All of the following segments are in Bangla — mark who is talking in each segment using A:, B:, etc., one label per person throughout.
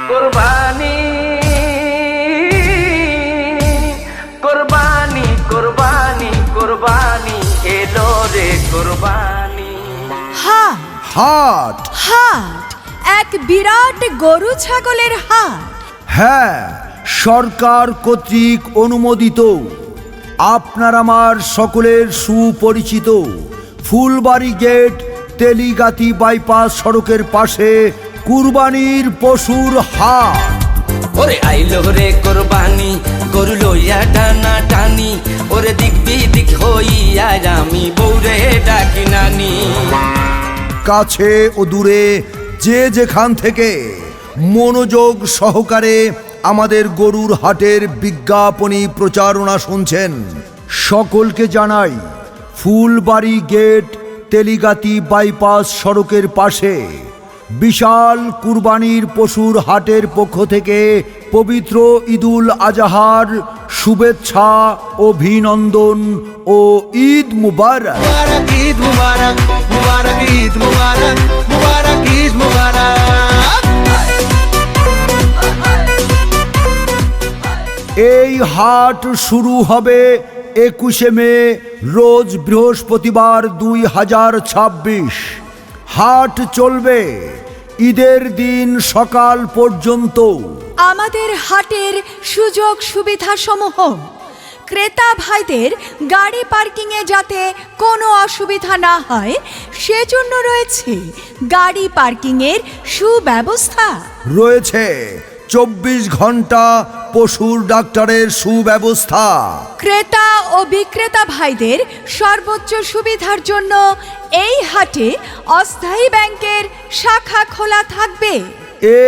A: কুরবানি কুরবানি কুরবানি কুরবানি এলো রে কুরবানি।
B: হাট
C: হাট
B: হাট এক বিরাট গরু ছাগলের হাট।
C: হ্যাঁ, সরকার কর্তৃক অনুমোদিত, আপনার আমার সকলের সুপরিচিত ফুলবাড়ি গেট তেলিগাতি বাইপাস সড়কের পাশে কুরবানির পশুর হাট।
A: ওরে আইলো রে কুরবানি গরু লইয়া টানা টানি, ওরে দিক বিদিক হইয়া আমি বউরে ডাকি নানি।
C: কাছে ও দূরে যে যেখান থেকে মনোযোগ সহকারে আমাদের গরুর হাটের বিজ্ঞাপনী প্রচারণা শুনছেন, সকলকে জানাই ফুলবাড়ি গেট তেলিগাতি বাইপাস সড়কের পাশে বিশাল কুরবানির পশুর হাটের পক্ষ থেকে পবিত্র ঈদুল আজহার শুভেচ্ছা, অভিনন্দন ও ঈদ মুবারক।
D: মুবারক ঈদ মুবারক, মুবারক ঈদ মুবারক, মুবারক ঈদ মুবারক।
C: এই হাট শুরু হবে 21শে মে রোজ বৃহস্পতিবার 2026। হাট চলবে ঈদের দিন সকাল পর্যন্ত।
B: আমাদের হাটের সুযোগ সুবিধা সমূহ: ক্রেতা ভাইদের গাড়ি পার্কিংয়ে যাতে কোনো অসুবিধা না হয় সেজন্য রয়েছে গাড়ি পার্কিংয়ের সুব্যবস্থা।
C: রয়েছে 24 ঘন্টা পশুর ডাক্তারের সুব্যবস্থা।
B: ক্রেতা ও বিক্রেতা ভাইদের সর্বোচ্চ সুবিধার জন্য এই হাটে অস্থায়ী ব্যাংকের শাখা খোলা থাকবে।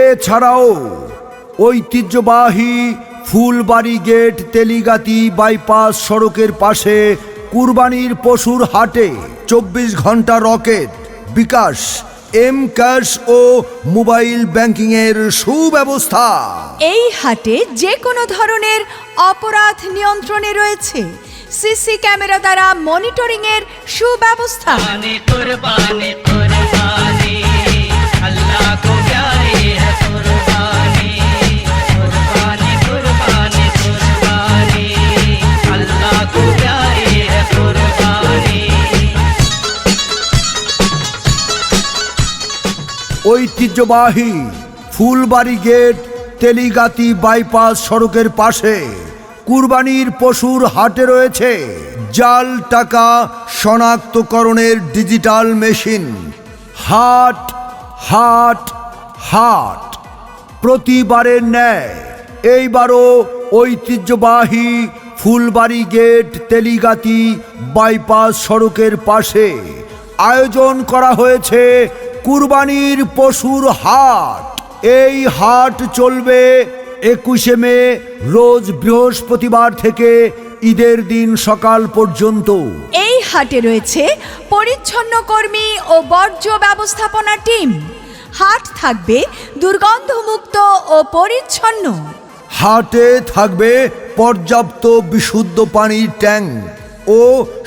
C: এছাড়াও ঐতিহ্যবাহী ফুলবাড়ি গেট তেলিগাতি বাইপাস সড়কের পাশে কুরবানির পশুর হাটে 24 ঘন্টা রকেট, বিকাশ, এম ক্যাশ ও মোবাইল ব্যাংকিং এর সুব্যবস্থা।
B: এই হাটে যে কোনো ধরনের অপরাধ নিয়ন্ত্রণে রয়েছে সিসি ক্যামেরা দ্বারা মনিটরিং এর সুব্যবস্থা।
A: কুরবানি কুরবানি আল্লাহ কো প্যারি है কুরবানি কুরবানি কুরবানি কুরবানি আল্লাহ কো প্যারি है কুরবানি।
C: ঐতিহ্যবাহী ফুলবাড়ি গেট তেলিগাতি বাইপাস সড়কের পাশে কুরবানির পশুর হাটে রয়েছে জাল টাকা শনাক্তকরণের ডিজিটাল মেশিন। হাট হাট হাট প্রতিবারের ন্যায় এইবারও ঐতিহ্যবাহী ফুলবাড়ি গেট তেলিগাতি বাইপাস সড়কের পাশে আয়োজন করা হয়েছে কুরবানির পশুর হাট। এই হাট চলবে 21শে মে রোজ বৃহস্পতিবার থেকে ঈদের দিন সকাল পর্যন্ত।
B: এই হাটে রয়েছে পরিচ্ছন্ন কর্মী ও বর্জ্য ব্যবস্থাপনা টিম। হাট থাকবে দুর্গন্ধমুক্ত ও পরিচ্ছন্ন।
C: হাটে থাকবে পর্যাপ্ত বিশুদ্ধ পানির ট্যাঙ্ক ও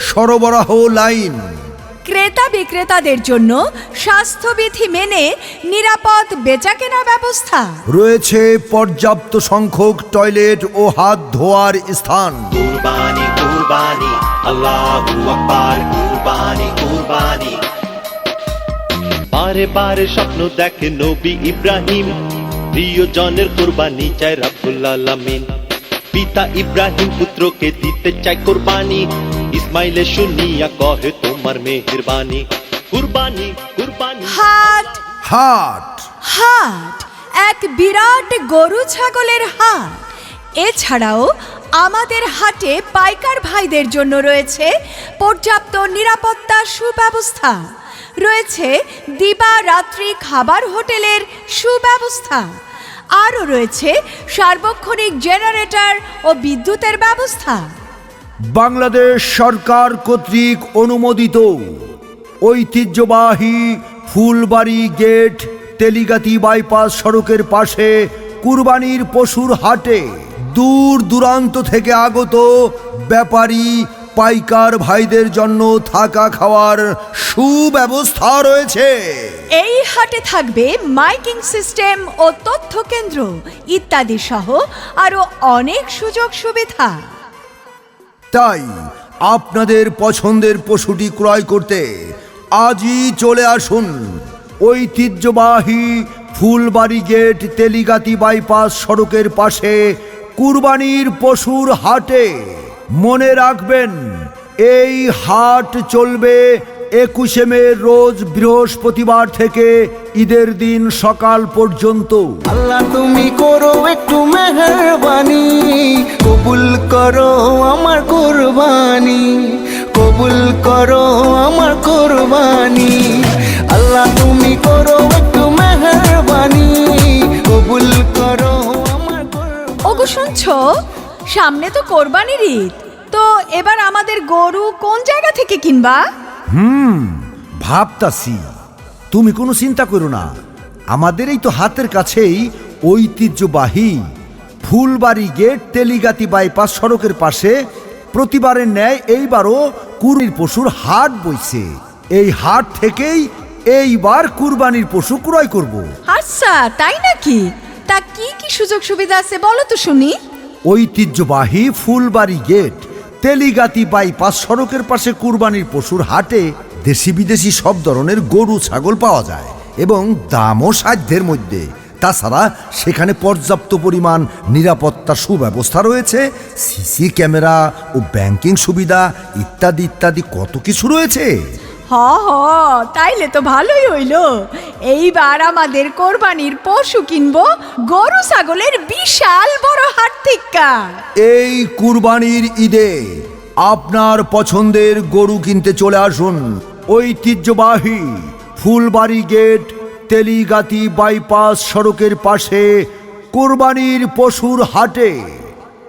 C: সরবরাহ লাইন।
B: ক্রেতা বিক্রেতাদের জন্য স্বাস্থ্যবিধি মেনে নিরাপদ বেচাকেনা ব্যবস্থা।
C: রয়েছে পর্যাপ্ত সংখ্যক টয়লেট ও হাত ধোয়ার স্থান।
D: কুরবানি কুরবানি আল্লাহু আকবার, কুরবানি কুরবানি। বারে বারে স্বপ্ন দেখে নবী ইব্রাহিম, প্রিয়জনের কুরবানি চায় রব্বুল আলামিন। পিতা ইব্রাহিম পুত্রকে দিতে চায় কুরবানি, ইসমাইলে শুনিয়া কহে তোমার মেহেরবানি। কুরবানি কুরবানি।
B: হাট
C: হাট
B: হাট এক বিরাট গরু ছাগলের হাট। এছাড়াও আমাদের হাটে পাইকার ভাইদের জন্য রয়েছে পর্যাপ্ত নিরাপত্তা সুব্যবস্থা। রয়েছে দিবারাত্রি খাবার হোটেলের সুব্যবস্থা। আরও রয়েছে সার্বক্ষণিক জেনারেটর ও বিদ্যুতের ব্যবস্থা।
C: বাংলাদেশ সরকার কর্তৃক অনুমোদিত ঐতিহ্যবাহী ফুলবাড়ি গেট তেলিগাতি বাইপাস সড়কের পাশে কুরবানির পশুর হাটে দূর দূরান্ত থেকে আগত ব্যাপারী, পাইকার ভাইদের জন্য থাকা খাওয়ার সুব্যবস্থা রয়েছে।
B: এই হাটে থাকবে মাইকিং সিস্টেম ও তথ্য কেন্দ্র ইত্যাদি সহ আরো অনেক সুযোগ সুবিধা।
C: তাই আপনাদের পছন্দের পশুটি ক্রয় করতে আজই চলে আসুন ঐতিহ্যবাহী ফুলবাড়ি গেট তেলিগাতি বাইপাস সড়কের পাশে কুরবানির পশুর হাটে। মনে রাখবেন, এই হাট চলবে 21শে মে রোজ বৃহস্পতিবার থেকে ঈদের দিন সকাল পর্যন্ত।
E: আল্লাহ তুমি করো একটু মেহেরবানি, কবুল করো আমার কুরবানি, কবুল করো আমার কুরবানি। আল্লাহ তুমি করো একটু মেহেরবানি, কবুল করো আমার কুরবানি।
B: ওগো শুনছো, সামনে তো কোরবানির ঈদ, তো এবার আমাদের গরু কোন জায়গা থেকে কিনবা?
C: ভাবতাছি, তুমি কোনো চিন্তা করো না, আমাদের এই তো হাতের কাছেই ঐতিহ্যবাহী ফুলবাড়ি গেট তেলিগাতি বাইপাস সড়কের পাশে প্রতিবারের ন্যায় এইবারও কুরবানির পশুর হাট বইছে। এই হাট থেকেই এইবার কুরবানির পশু ক্রয় করব।
B: আচ্ছা, তাই নাকি? তা কি কি সুযোগ সুবিধা আছে বলো তো শুনি।
C: ঐতিহ্যবাহী ফুলবাড়ি গেট তেলিগাতি বাইপাস সড়কের পাশে কুরবানির পশুর হাটে দেশি বিদেশি সব ধরনের গরু ছাগল পাওয়া যায় এবং দামও সাধ্যের মধ্যে। তাছাড়া সেখানে পর্যাপ্ত পরিমাণ নিরাপত্তার সুব্যবস্থা রয়েছে, সিসি ক্যামেরা ও ব্যাংকিং সুবিধা ইত্যাদি ইত্যাদি কত কিছু রয়েছে।
B: হ হ, তাইলে তো ভালোই হইল। এইবার আমাদের কোরবানির পশু কিনবো গরু ছাগলের বিশাল বড় হাট থেকে।
C: এই কুরবানির ঈদে আপনার পছন্দের গরু কিনতে চলে আসুন ঐতিহ্যবাহী ফুলবাড়ি গেট তেলিগাতি বাইপাস সড়কের পাশে কুরবানির পশুর হাটে।